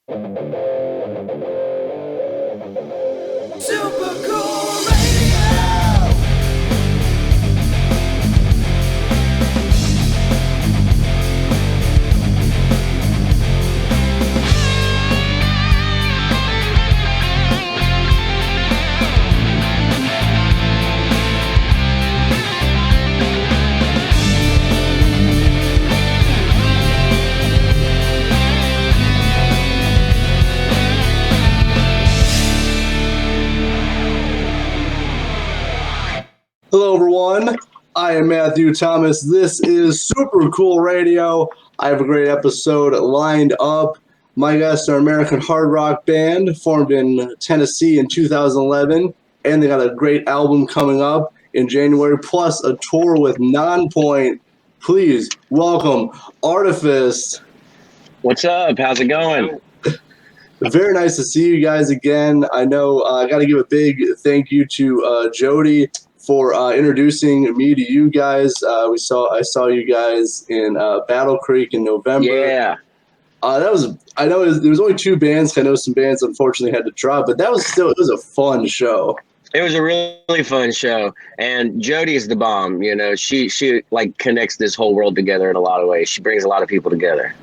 Super cool radio. Hello, everyone. I am Matthew Thomas. This is Super Cool Radio. I have a great episode lined up. My guests are an American hard rock band formed in Tennessee in 2011, and they got a great album coming up in January, plus a tour with Nonpoint. Please welcome Artifas. What's up? How's it going? Very nice to see you guys again. I know I got to give a big thank you to Jody for introducing me to you guys. I saw you guys in Battle Creek in November. Yeah. I know there was only two bands. I know some bands unfortunately had to drop, but it was a fun show. It was a really fun show, and Jody's the bomb. You know, she like connects this whole world together in a lot of ways. She brings a lot of people together.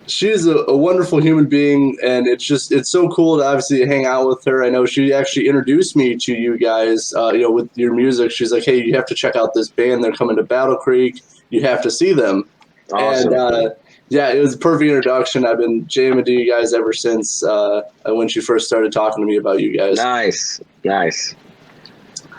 She's a wonderful human being, and it's so cool to obviously hang out with her. I know she actually introduced me to you guys, with your music. She's like, hey, you have to check out this band. They're coming to Battle Creek. You have to see them. Awesome. And, yeah, it was a perfect introduction. I've been jamming to you guys ever since when she first started talking to me about you guys. Nice.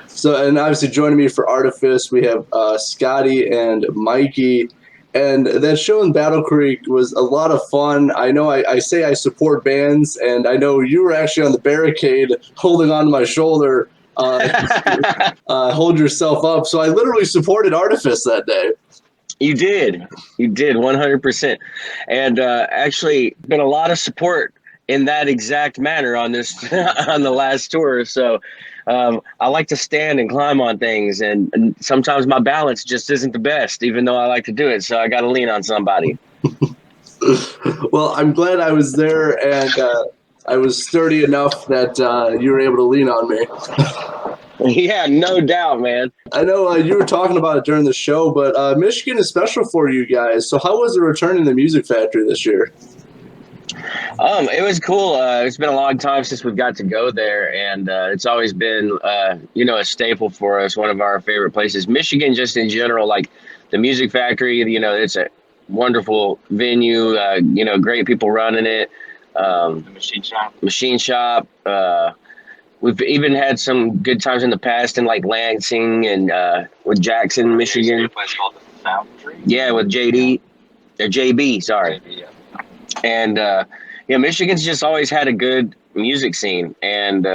So, and obviously joining me for Artifas, we have Scottie and Mikey. And that show in Battle Creek was a lot of fun. I know I say I support bands, and I know you were actually on the barricade holding onto my shoulder, hold yourself up. So I literally supported Artifas that day. You did 100%. And actually been a lot of support in that exact manner on this on the last tour. So I like to stand and climb on things, and sometimes my balance just isn't the best, even though I like to do it. So I got to lean on somebody. Well, I'm glad I was there, and I was sturdy enough that you were able to lean on me. Yeah, no doubt, man. I know you were talking about it during the show, but Michigan is special for you guys. So how was it returning to the Music Factory this year? It was cool. It's been a long time since we've got to go there, and it's always been, a staple for us, one of our favorite places. Michigan, just in general, like the Music Factory, it's a wonderful venue, great people running it. The Machine Shop. We've even had some good times in the past in like Lansing and with Jackson, Michigan. A place called the Foundry. Yeah, with JB, sorry. JB, yeah. And Michigan's just always had a good music scene, and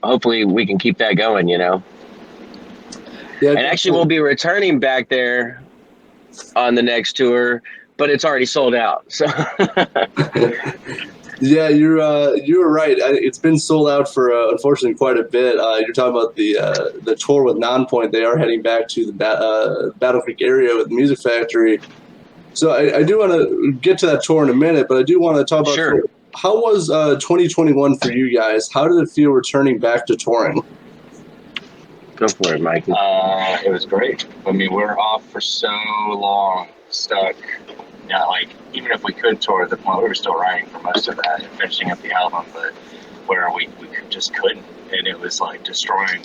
hopefully we can keep that going, Yeah, and actually we'll be returning back there on the next tour, but it's already sold out. So yeah, you're right. It's been sold out for unfortunately quite a bit. You're talking about the tour with Nonpoint. They are heading back to the Battle Creek area with the Music Factory. So I do want to get to that tour in a minute, but I do want to talk about Sure. How was 2021 for you guys? How did it feel returning back to touring? Go for it, Mikey. It was great. I mean, we're off for so long, stuck. Yeah, like even if we could tour at the point, we were still writing for most of that and finishing up the album, but where we just couldn't, and it was like destroying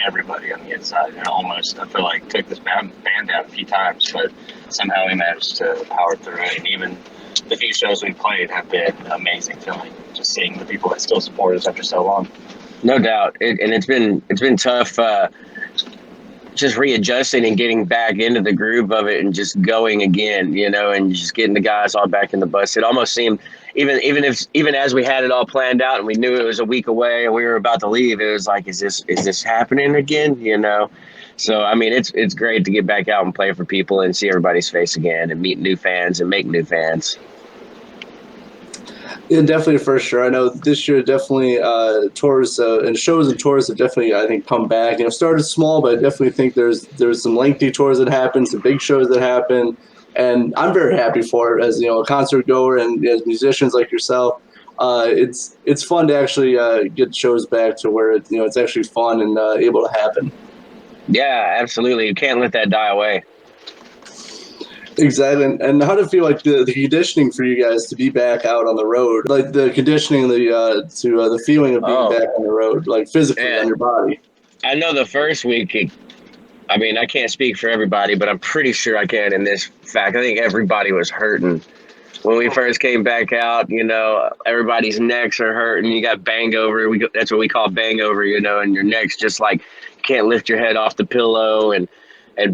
everybody on the inside, and almost I feel like took this band down a few times, but somehow we managed to power through it. And even the few shows we played have been amazing feeling, just seeing the people that still support us after so long. No doubt. It's been tough just readjusting and getting back into the groove of it and just going again, and just getting the guys all back in the bus. It almost seemed even as we had it all planned out and we knew it was a week away and we were about to leave, it was like, is this happening again? So, I mean, it's great to get back out and play for people and see everybody's face again and meet new fans and make new fans. Yeah, definitely for sure. I know this year definitely tours and shows and tours have definitely, I think, come back. Started small, but I definitely think there's some lengthy tours that happen, some big shows that happen, And I'm very happy for it as, a concert goer and as musicians like yourself. It's fun to actually get shows back to where it's actually fun and able to happen. Yeah, absolutely. You can't let that die away. Exactly. And how did it feel like the conditioning for you guys to be back out on the road? Like the conditioning, the feeling of being back on the road, like physically on your body. I know the first week, I can't speak for everybody, but I'm pretty sure I can in this fact. I think everybody was hurting. When we first came back out, everybody's necks are hurting. You got bang over. That's what we call bang over, and your neck's just like can't lift your head off the pillow and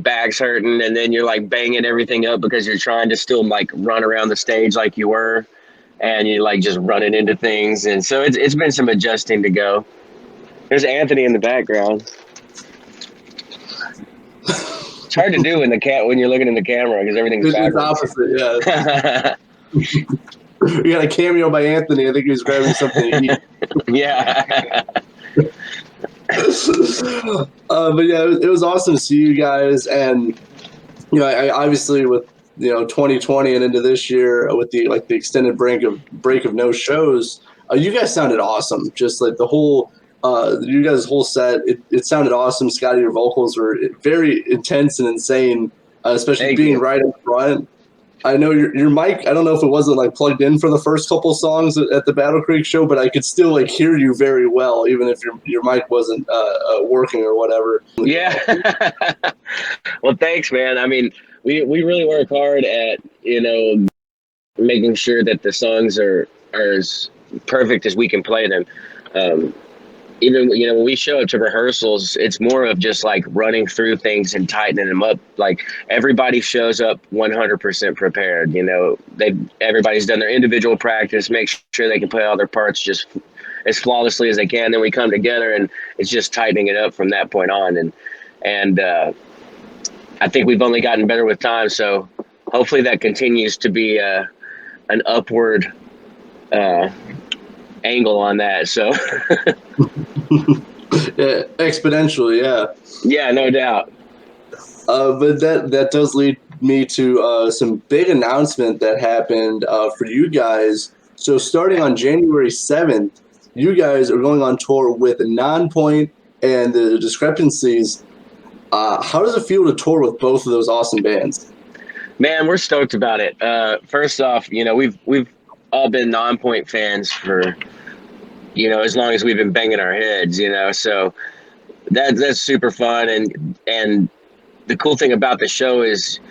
back's hurting. And then you're like banging everything up because you're trying to still like run around the stage like you were. And you're like just running into things. And so it's been some adjusting to go. There's Anthony in the background. It's hard to do when you're looking in the camera because everything's backwards. It's opposite, yeah. We got a cameo by Anthony. I think he was grabbing something to eat. Yeah. But yeah, it was awesome to see you guys, and I obviously with 2020 and into this year with the extended break of no shows, you guys sounded awesome. Just like the whole. You guys' whole set, it sounded awesome. Scotty, your vocals were very intense and insane, especially Thank being you. right up front. I know your mic, I don't know if it wasn't like plugged in for the first couple songs at the Battle Creek show, but I could still like hear you very well, even if your mic wasn't working or whatever. Yeah. Well, thanks, man. I mean, we really work hard at, making sure that the songs are as perfect as we can play them. Even, when we show up to rehearsals, it's more of just like running through things and tightening them up. Like everybody shows up 100% prepared. Everybody's done their individual practice, make sure they can play all their parts just as flawlessly as they can. Then we come together and it's just tightening it up from that point on. And I think we've only gotten better with time. So hopefully that continues to be an upward angle on that. So yeah, exponentially, yeah. Yeah, no doubt. But that does lead me to some big announcement that happened for you guys. So starting on January 7th, you guys are going on tour with Nonpoint and the Discrepancies. How does it feel to tour with both of those awesome bands? Man, we're stoked about it. First off, we've all been Nonpoint fans for as long as we've been banging our heads, so that's super fun. And the cool thing about the show is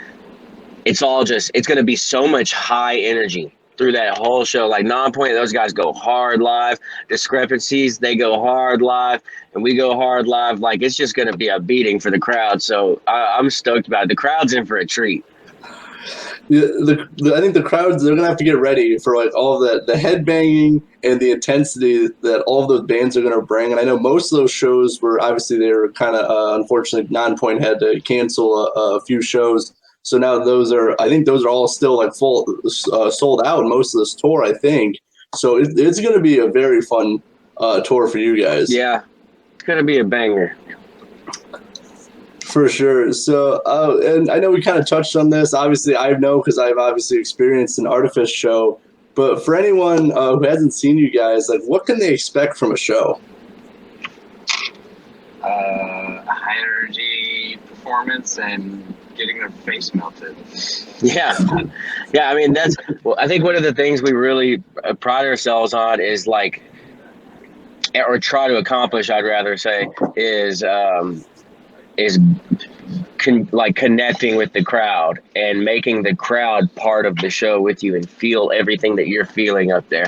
it's going to be so much high energy through that whole show. Like Nonpoint, those guys go hard live. Discrepancies, they go hard live, and we go hard live. Like it's just going to be a beating for the crowd. So I'm stoked about it. The crowd's in for a treat. Yeah, I think the crowds, they're gonna have to get ready for like all of the headbanging and the intensity that all of those bands are gonna bring. And I know most of those shows were obviously they were kind of unfortunately Nonpoint had to cancel a few shows. So now I think those are all still like full sold out most of this tour, I think. So it's gonna be a very fun tour for you guys. Yeah, it's gonna be a banger. For sure. So, and I know we kind of touched on this. Obviously, I know because I've obviously experienced an Artifas show. But for anyone who hasn't seen you guys, like, what can they expect from a show? High energy performance and getting their face melted. Yeah. Yeah. I mean, I think one of the things we really pride ourselves on is like, or try to accomplish, I'd rather say, is connecting with the crowd and making the crowd part of the show with you and feel everything that you're feeling up there.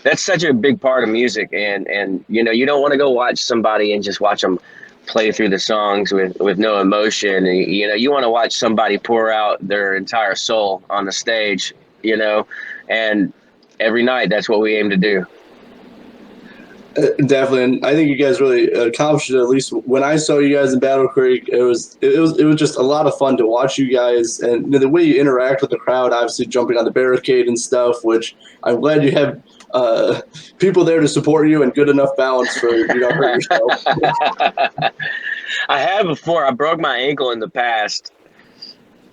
That's such a big part of music. And you don't want to go watch somebody and just watch them play through the songs with no emotion. And, you want to watch somebody pour out their entire soul on the stage, and every night that's what we aim to do. Definitely, and I think you guys really accomplished it. At least when I saw you guys in Battle Creek, it was just a lot of fun to watch you guys, and the way you interact with the crowd. Obviously, jumping on the barricade and stuff. Which I'm glad you have people there to support you and good enough balance for you don't hurt yourself. I have before. I broke my ankle in the past.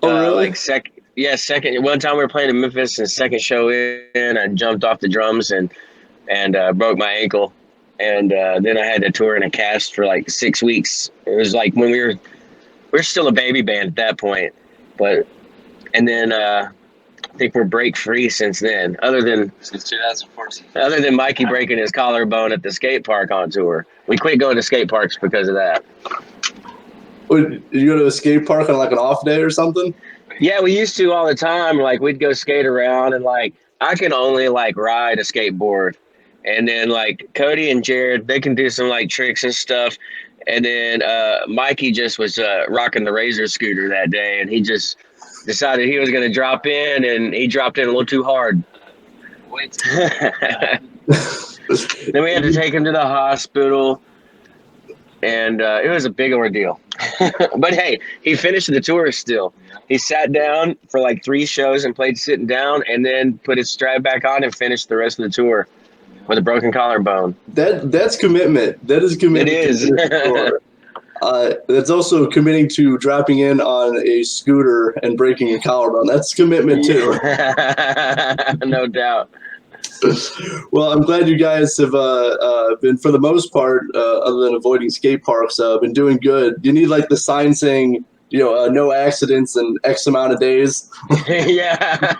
Oh, really? second. One time we were playing in Memphis, and second show in, I jumped off the drums and broke my ankle, and then I had to tour in a cast for like 6 weeks. It was like when we were still a baby band at that point, and then I think we're break free since then. Since 2014. Other than Mikey breaking his collarbone at the skate park on tour, we quit going to skate parks because of that. Would you go to a skate park on like an off day or something? Yeah, we used to all the time. Like we'd go skate around, and like I can only like ride a skateboard, and then like Cody and Jared, they can do some like tricks and stuff. And then Mikey just was rocking the Razor scooter that day, and he just decided he was going to drop in, and he dropped in a little too hard. Wait. Then we had to take him to the hospital, and it was a big ordeal. But hey, he finished the tour still. He sat down for like 3 shows and played sitting down, and then put his strap back on and finished the rest of the tour with a broken collarbone. That's commitment. That is commitment. It is. That's also committing to dropping in on a scooter and breaking your collarbone. That's commitment too. No doubt. Well, I'm glad you guys have been, for the most part, other than avoiding skate parks, been doing good. You need like the sign saying, no accidents in X amount of days. Yeah,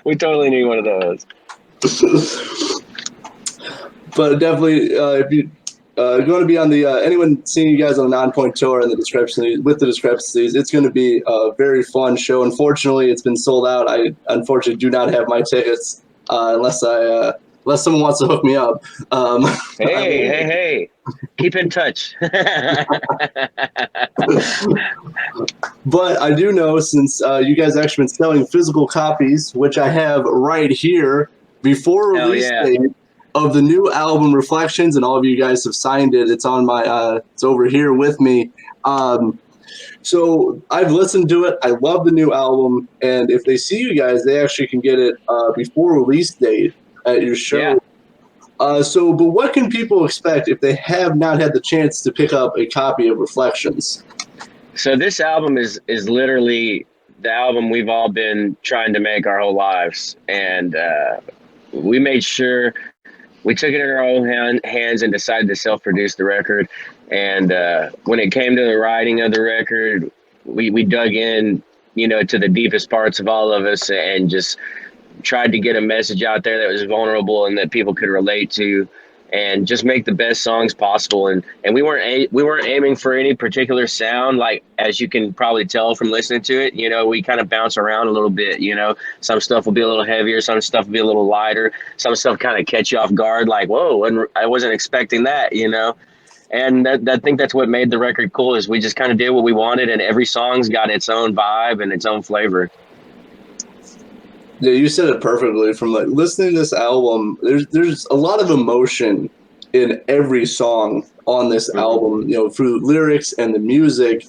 we totally need one of those. But definitely, if you going to be on the anyone seeing you guys on the Nonpoint tour and the discrepancies, it's going to be a very fun show. Unfortunately, it's been sold out. I unfortunately do not have my tickets unless someone wants to hook me up. Hey, keep in touch. But I do know, since you guys actually been selling physical copies, which I have right here before release date of the new album Reflections, and all of you guys have signed it. It's on my it's over here with me. So I've listened to it. I love the new album, and if they see you guys, they actually can get it before release date at your show. Yeah. But what can people expect if they have not had the chance to pick up a copy of Reflections? So this album is literally the album we've all been trying to make our whole lives, and we made sure we took it in our own hands and decided to self-produce the record. And when it came to the writing of the record, we dug in, to the deepest parts of all of us, and just tried to get a message out there that was vulnerable and that people could relate to, and just make the best songs possible. And we weren't aiming for any particular sound. Like, as you can probably tell from listening to it, we kind of bounce around a little bit. Some stuff will be a little heavier, some stuff will be a little lighter, some stuff kind of catch you off guard, like, whoa, and I wasn't expecting that. And I think that's what made the record cool, is we just kind of did what we wanted, and every song's got its own vibe and its own flavor. Yeah, you said it perfectly. From like listening to this album, there's a lot of emotion in every song on this album. Through lyrics and the music,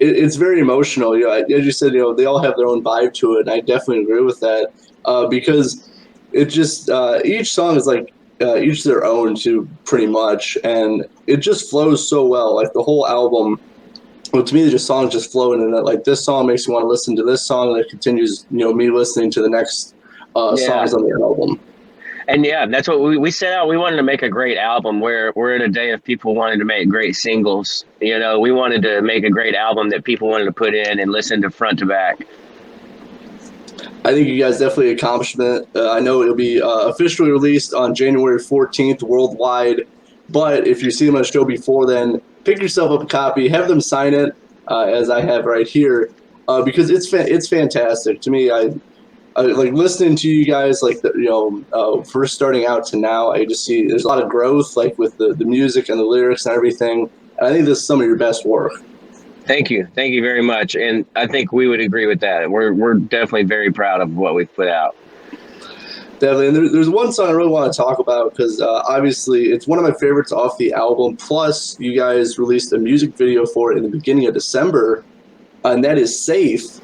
it's very emotional. As you said, they all have their own vibe to it, and I definitely agree with that. Because it just each song is like each their own too, pretty much, and it just flows so well. Like the whole album. Well, to me, the songs just flowing, and like this song makes me want to listen to this song, and it continues, me listening to the next songs on the album. And yeah, that's what we set out. We wanted to make a great album. We're in a day of people wanting to make great singles. We wanted to make a great album that people wanted to put in and listen to front to back. I think you guys definitely accomplished that. I know it'll be officially released on January 14th worldwide, but if you see them on a show before then, pick yourself up a copy, have them sign it, as I have right here, because it's fantastic to me. I like listening to you guys, like first starting out to now. I just see there's a lot of growth, like with the music and the lyrics and everything. And I think this is some of your best work. Thank you very much, and I think we would agree with that. We're definitely very proud of what we've put out. Definitely. And there's one song I really want to talk about, because obviously it's one of my favorites off the album. Plus, you guys released a music video for it in the beginning of December, and that is Safe.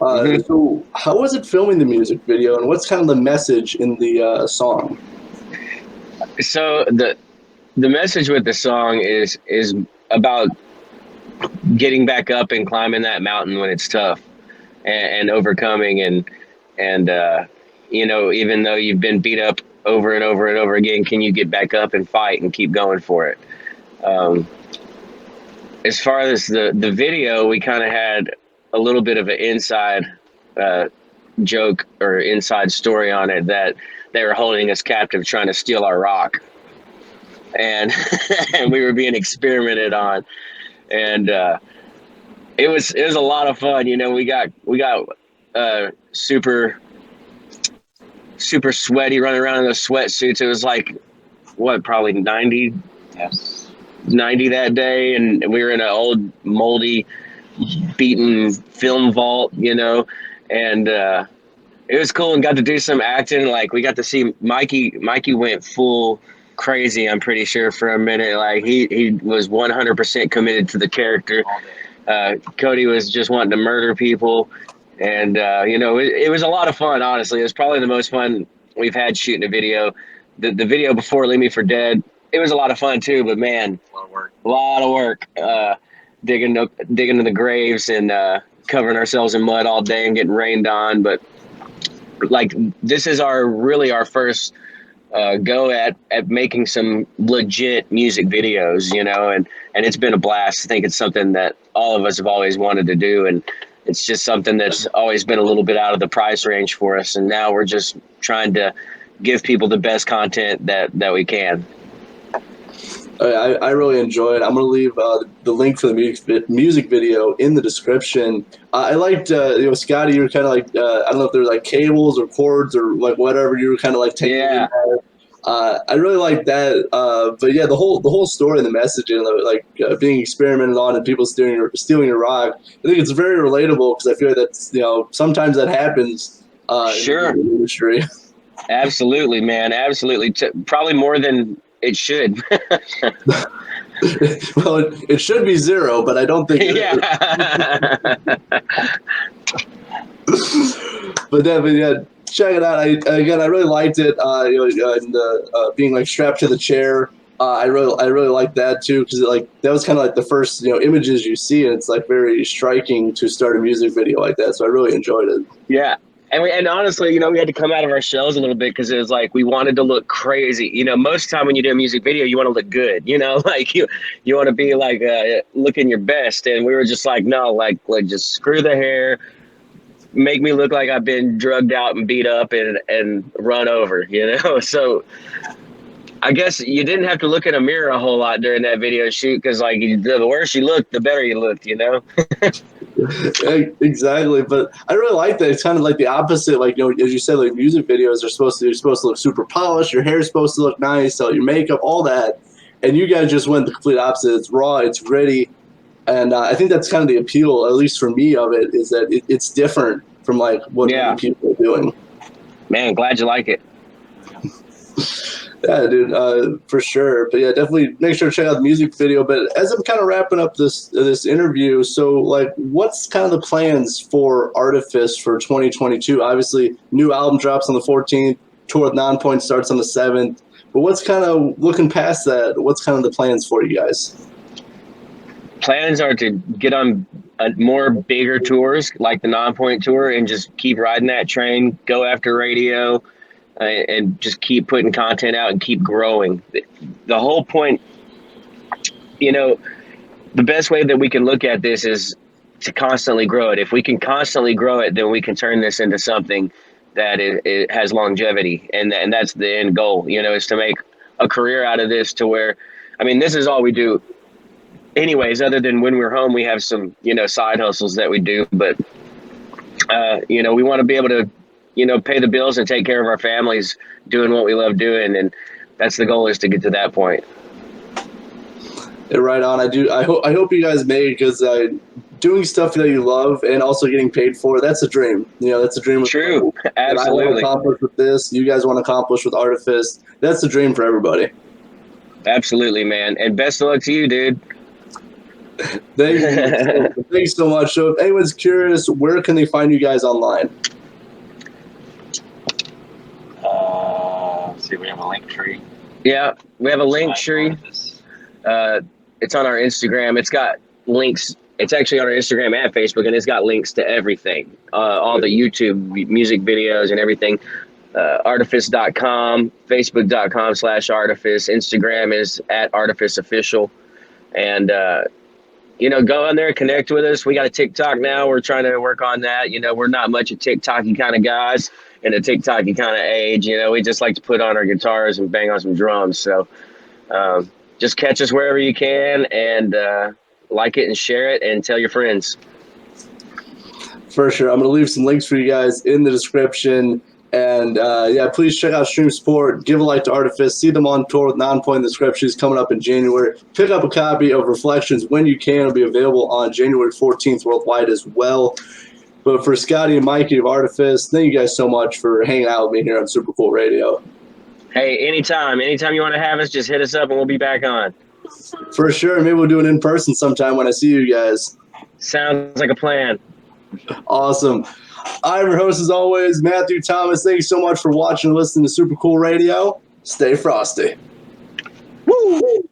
So how was it filming the music video, and what's kind of the message in the song? So the message with the song is about getting back up and climbing that mountain when it's tough. and overcoming and you know, even though you've been beat up over and over and over again, can you get back up and fight and keep going for it? As far as the video, we kind of had a little bit of an inside joke or inside story on it, that they were holding us captive trying to steal our rock, and and we were being experimented on, and it was a lot of fun. You know, we got super sweaty, running around in those sweatsuits. It was like, what, probably 90 that day, and we were in an old moldy beaten film vault, you know, and it was cool, and got to do some acting. Like, we got to see Mikey went full crazy, I'm pretty sure, for a minute. Like, he was 100% committed to the character. Cody was just wanting to murder people, and you know, it was a lot of fun. Honestly, it was probably the most fun we've had shooting a video. The video before Leave Me for Dead, it was a lot of fun too, but man, a lot of work digging into the graves and covering ourselves in mud all day and getting rained on. But like, this is our first go at making some legit music videos, you know, and it's been a blast. I think it's something that all of us have always wanted to do, and it's just something that's always been a little bit out of the price range for us, and now we're just trying to give people the best content that we can. I really enjoy it. I'm going to leave the link for the music video in the description. I liked, you know, Scotty, you were kind of like, I don't know if there's like cables or cords or like whatever, you were kind of like taking Yeah. I really like that. But yeah, the whole story and the messaging, like being experimented on and people stealing your rock, I think it's very relatable, because I feel like that's, you know, sometimes that happens Sure. in the industry. Absolutely, man. Absolutely. Probably more than it should. Well, it should be zero, but I don't think it is. But definitely, yeah, check it out. I really liked it. You know, and being like strapped to the chair. I really like that too, because like that was kind of like the first, you know, images you see, and it's like very striking to start a music video like that. So I really enjoyed it. Yeah. And honestly, you know, we had to come out of our shells a little bit, because it was like we wanted to look crazy. You know, most of the time when you do a music video, you want to look good. You know, like you want to be like looking your best. And we were just like, no, like just screw the hair, make me look like I've been drugged out and beat up and run over. You know, so I guess you didn't have to look in a mirror a whole lot during that video shoot, because like the worse you looked, the better you looked. You know. Exactly, but I really like that. It's kind of like the opposite. Like, you know, as you said, like music videos are supposed to look super polished. Your hair is supposed to look nice, so your makeup, all that, and you guys just went the complete opposite. It's raw, it's gritty, and I think that's kind of the appeal, at least for me, of it, is that it's different from like what many people are doing. Man, glad you like it. Yeah, dude, for sure. But yeah, definitely make sure to check out the music video. But as I'm kind of wrapping up this interview, so like, what's kind of the plans for Artifas for 2022? Obviously, new album drops on the 14th. Tour with Nonpoint starts on the 7th. But what's kind of looking past that? What's kind of the plans for you guys? Plans are to get on more bigger tours like the Nonpoint tour, and just keep riding that train, go after radio, and just keep putting content out and keep growing. The whole point, you know, the best way that we can look at this is to constantly grow it. If we can constantly grow it, then we can turn this into something that it has longevity, and that's the end goal, you know, is to make a career out of this, to where, I mean, this is all we do anyways, other than when we're home, we have some, you know, side hustles that we do, but you know, we want to be able to, you know, pay the bills and take care of our families doing what we love doing. And that's the goal, is to get to that point. Yeah, right on. I hope you guys make it, because doing stuff that you love and also getting paid for, that's a dream. You know, that's a dream. True. Absolutely. I want to accomplish with this. You guys want to accomplish with Artifas. That's the dream for everybody. Absolutely, man. And best of luck to you, dude. Thank you. Thanks so much. So if anyone's curious, where can they find you guys online? Let's see, we have a link tree. Yeah, we have a link tree. It's on our Instagram. It's got links It's actually on our Instagram and Facebook, and it's got links to everything, all the YouTube music videos and everything. Artifas.com, Facebook.com/Artifas. Instagram is @ArtifasOfficial. And, go on there, connect with us. We got a TikTok now. We're trying to work on that. We're not much of TikToky kind of guys in the TikToky kind of age. We just like to put on our guitars and bang on some drums. So just catch us wherever you can, and like it and share it and tell your friends. For sure. I'm going to leave some links for you guys in the description. And, please check out Stream Support. Give a like to Artifas. See them on tour with Nonpoint and Discrepancies coming up in January. Pick up a copy of Reflections when you can. It'll be available on January 14th worldwide as well. But for Scottie and Mikey of Artifas, thank you guys so much for hanging out with me here on Super Cool Radio. Hey, anytime you want to have us, just hit us up and we'll be back on. For sure. Maybe we'll do it in person sometime when I see you guys. Sounds like a plan. Awesome. I'm your host, as always, Matthew Thomas. Thank you so much for watching and listening to Super Cool Radio. Stay frosty. Woo!